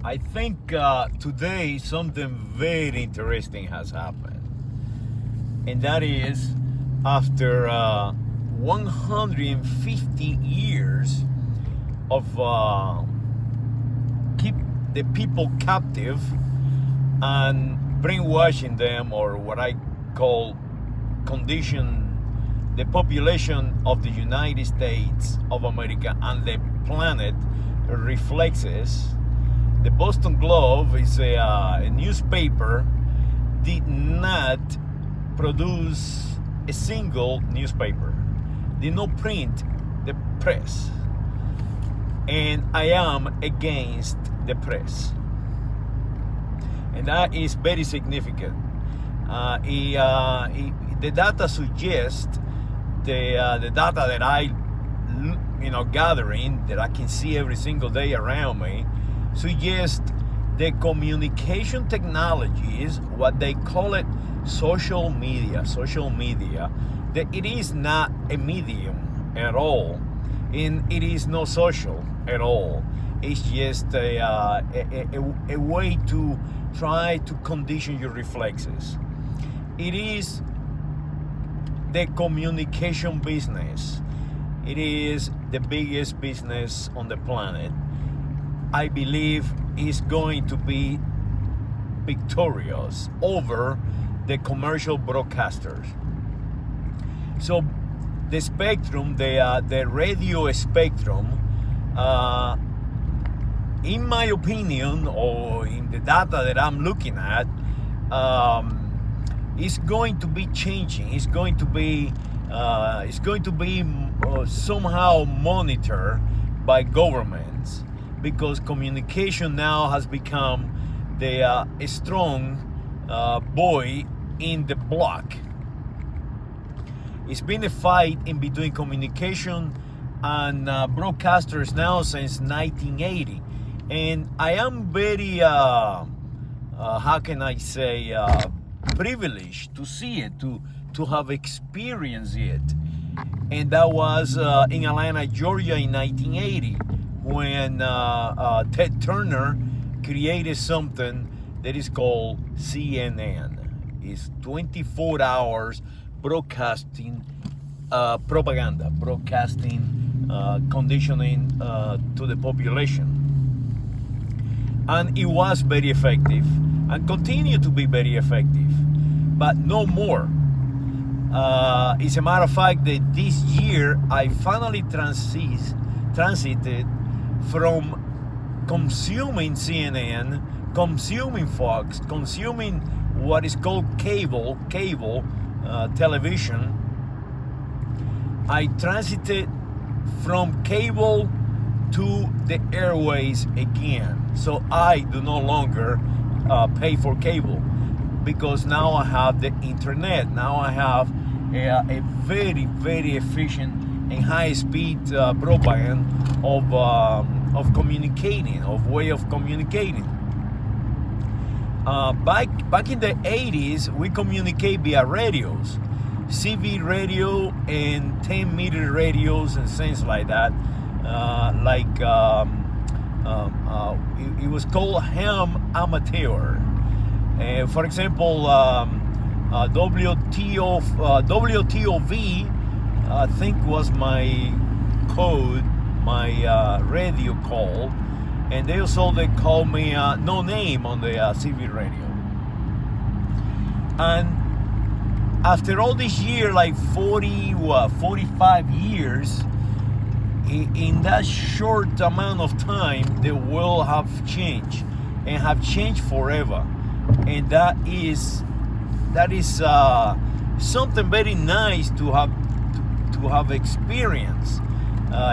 I think today something very interesting has happened, and that is after 150 years of keep the people captive and brainwashing them, or what I call condition the population of the United States of America and the planet reflexes. The Boston Globe is a newspaper, did not produce a single newspaper, did not print the press. And I am against the press. And that is very significant. The data suggests the data that I gathering, that I can see every single day around me, suggest the communication technologies, what they call it, social media, that it is not a medium at all, and it is not social at all. It's just a way to try to condition your reflexes. It is the communication business. It is the biggest business on the planet. I believe is going to be victorious over the commercial broadcasters. So the spectrum, the radio spectrum, in my opinion, or in the data that I'm looking at, is going to be changing. It's going to be somehow monitored by governments, because communication now has become the strong boy in the block. It's been a fight in between communication and broadcasters now since 1980, and I am very how can I say, privileged to see it, to have experienced it. And that was in Atlanta, Georgia in 1980, when Ted Turner created something that is called CNN. It's 24 hours broadcasting propaganda, broadcasting conditioning to the population. And it was very effective and continue to be very effective, but no more. As a matter of fact, that this year I finally transited from consuming CNN, consuming Fox, consuming what is called cable television. I transited from cable to the airways again. So I do no longer pay for cable, because now I have the internet. Now I have a very, very efficient and high-speed broadband of communicating, of way of communicating. Back in the 80s, we communicate via radios, CV radio and 10-meter radios and things like that. It was called ham amateur. For example, WTOV, I think was my code, my radio call, and they called me no name on the CV radio. And after all this year, like 45 years, in that short amount of time, the world have changed, and have changed forever. And that is something very nice to have experienced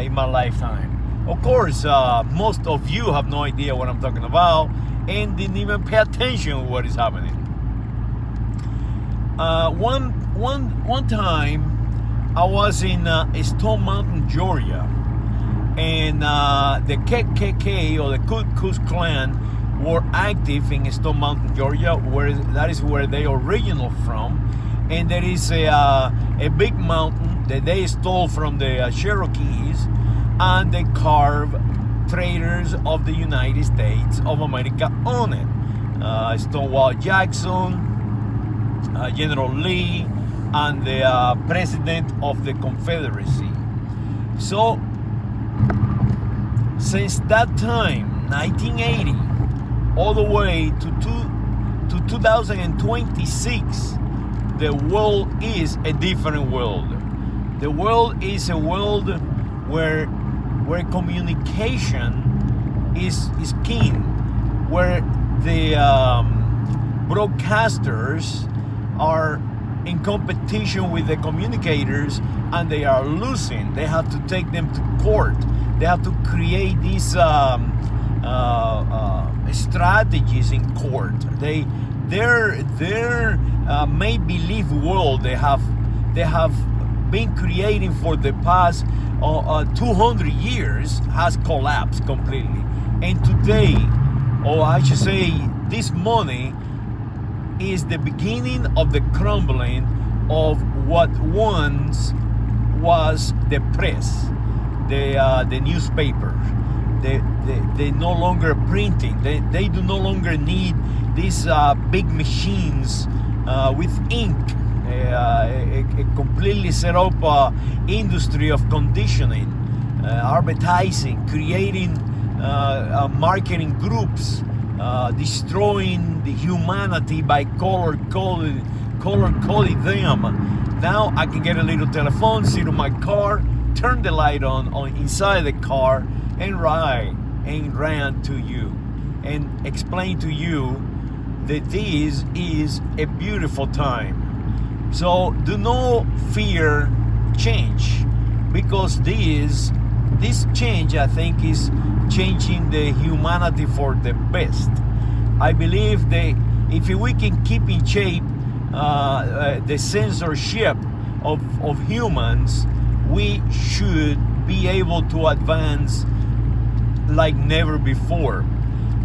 in my lifetime. Of course, most of you have no idea what I'm talking about and didn't even pay attention to what is happening. One time I was in Stone Mountain, Georgia, and the KKK, or the Ku Klux Klan, were active in Stone Mountain, Georgia, that is where they original from. And there is a big mountain that they stole from the Cherokees, and they carve traders of the United States of America own it. Stonewall Jackson, General Lee, and the President of the Confederacy. So, since that time, 1980, all the way to 2026, the world is a different world. The world is a world where communication is king, where the broadcasters are in competition with the communicators, and they are losing. They have to take them to court. They have to create these strategies in court. Their make-believe world they have been creating for the past 200 years has collapsed completely. And today, or I should say this morning, is the beginning of the crumbling of what once was the press, the newspaper. They no longer printing. They do no longer need these big machines with ink. A completely set up industry of conditioning, advertising, creating marketing groups, destroying the humanity by color coding them. Now I can get a little telephone, sit in my car, turn the light on inside the car, and rant to you and explain to you that this is a beautiful time. So do not fear change, because this change, I think, is changing the humanity for the best. I believe that if we can keep in shape the censorship of humans, we should be able to advance like never before.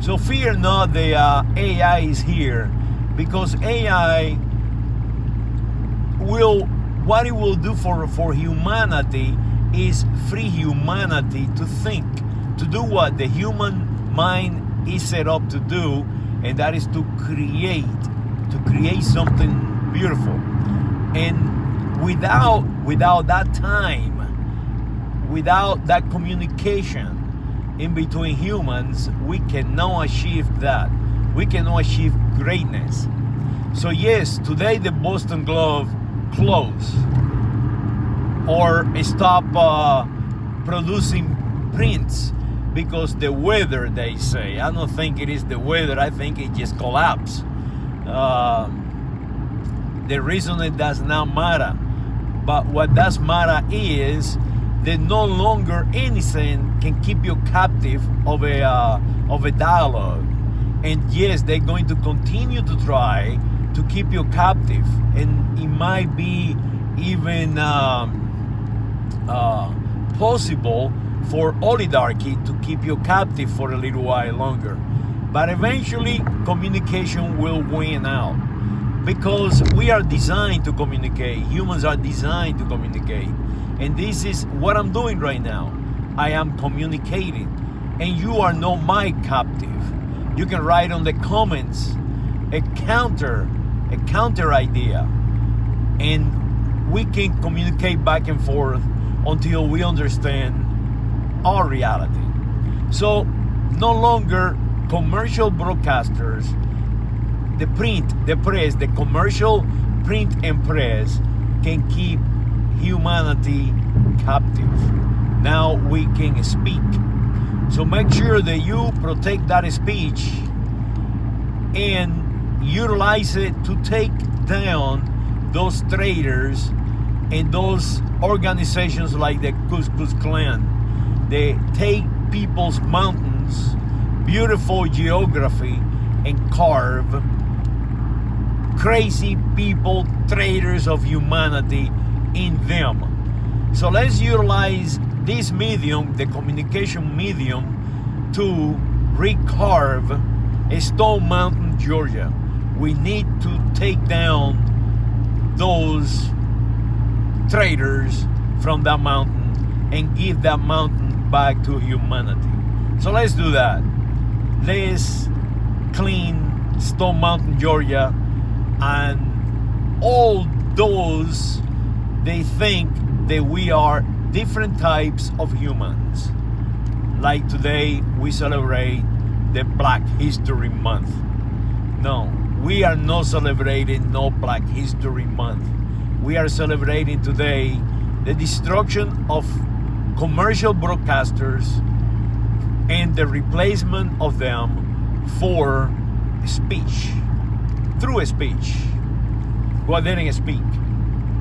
So fear not, the AI is here, because AI what it will do for humanity is free humanity to think, to do what the human mind is set up to do, and that is to create something beautiful. And without that time, without that communication in between humans, we cannot achieve that. We cannot achieve greatness. So yes, today the Boston Globe closed or stop producing prints because the weather, they say. I don't think it is the weather. I think it just collapsed. The reason, it does not matter. But what does matter is that no longer anything can keep you captive of a dialogue. And yes, they're going to continue to try to keep you captive, and it might be even possible for oligarchy to keep you captive for a little while longer. But eventually, communication will win out, because we are designed to communicate. Humans are designed to communicate, and this is what I'm doing right now. I am communicating, and you are not my captive. You can write on the comments a counter idea, and we can communicate back and forth until we understand our reality. So no longer commercial broadcasters, the print, the press, the commercial print and press can keep humanity captive. Now we can speak. So make sure that you protect that speech and utilize it to take down those traitors and those organizations like the Ku Klux Klan. They take people's mountains, beautiful geography, and carve crazy people, traitors of humanity in them. So let's utilize this medium, the communication medium, to recarve Stone Mountain, Georgia. We need to take down those traitors from that mountain and give that mountain back to humanity. So let's do that. Let's clean Stone Mountain, Georgia, and all those they think that we are different types of humans. Like today, we celebrate the Black History Month. No, we are not celebrating no Black History Month. We are celebrating today the destruction of commercial broadcasters and the replacement of them for speech, through speech. Go ahead and speak.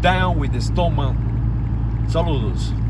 Down with the Stone Mountain. Saludos.